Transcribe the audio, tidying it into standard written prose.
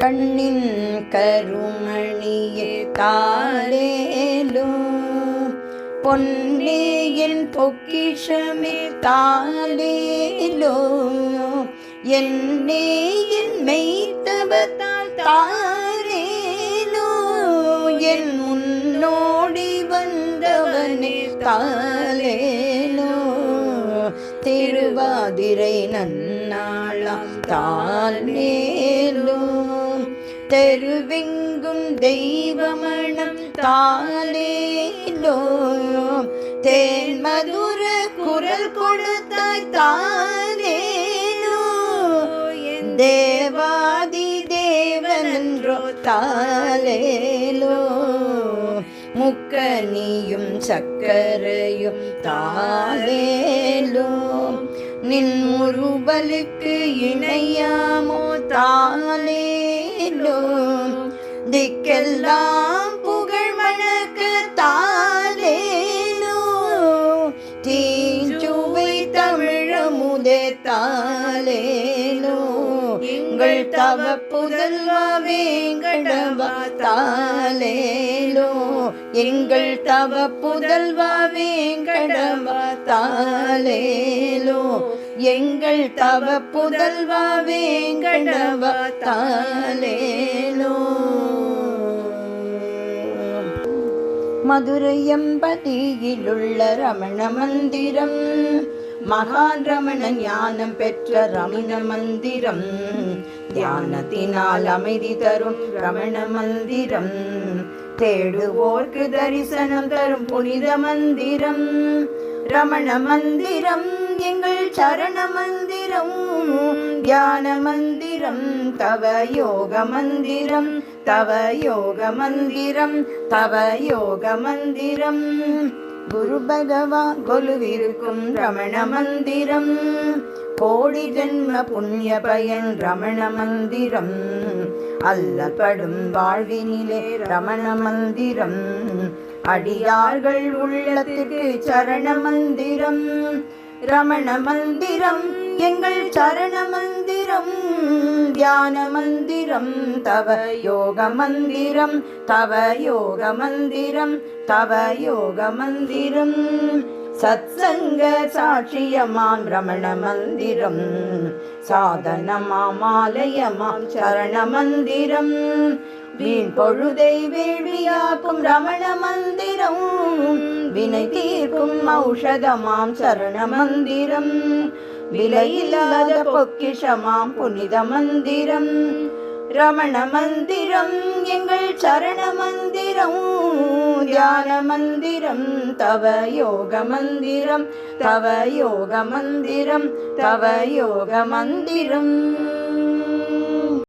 கண்ணின் கருமணியே தாலேலோ, பொன்னேயின் பொக்கிஷமே தாலேலோ, என்னேயின் மெய்த்தவத்தால் தாலேலோ, என் முன்னோடி வந்தவனே தாலேலோ, திருவாதிரை நன்னாளாம் தாலேலோ, தெருவெங்கும் தெய்வமணம் தாலேலோ, தேன் மதுர குரல் கொடுத்தாய் தாலேலோ, தேவாதி தேவனன்றோ தாலேலோ, முக்கனியும் சக்கரையும் தாலேலோ, நின் முறுவலுக்கு இணையாமோ தாலேலோ, திக்கெல்லாம் புகழ் மணக்க தாலேலோ, தீஞ்சுவை தமிழமுதே தாலேலோ, எங்கள் தவ புதல்வா வேங்கடவா தாலேலோ, எங்கள் தவ புதல்வா வேங்கடவா தாலேலோ, எங்கள் தவ புதல்வா வேங்கடவா தாலேலோ. மதுரையம்பதியிலுள்ள ரமண மந்திரம், மகான் ரமண ஞானம் பெற்ற ரமண மந்திரம், தியானத்தினால் அமைதி தரும் ரமண மந்திரம், தேடுவோர்க்கு தரிசனம் தரும் புனித மந்திரம், ரமண மந்திரம் எங்கள் சரண மந்திரம், தியான மந்திரம் தவ யோக மந்திரம், தவ யோக மந்திரம், தவ யோக மந்திரம், குரு பகவான் கொலுவிருக்கும் ரமண மந்திரம், கோடி ஜென்ம புண்ணிய பயன் ரமண மந்திரம், அல்லப்படும் வாழ்வினிலே ரமண மந்திரம், அடியார்கள் உள்ளத்துக்கு சரண மந்திரம், ரமண மந்திரம் எங்கள் சரண மந்திரம், தியான மந்திரம் தவ யோக மந்திரம், தவ யோக மந்திரம், தவ யோக மந்திரம், சத்சங்க சாட்சியமாம் ரமண மந்திரம், சாதனமாமாலயமாம் சரண மந்திரம், வீண் பொழுதை வேள்வியாக்கும் ரமண மந்திரம், வினை தீர்க்கும் ஔஷதமாம் சரண மந்திரம், விலையில்லாத பொக்கிஷமாம் புனித மந்திரம், ரமண மந்திரம் எங்கள் சரண மந்திரம், தியான மந்திரம் தவ யோக மந்திரம், தவ யோக மந்திரம், தவ யோக மந்திரம்.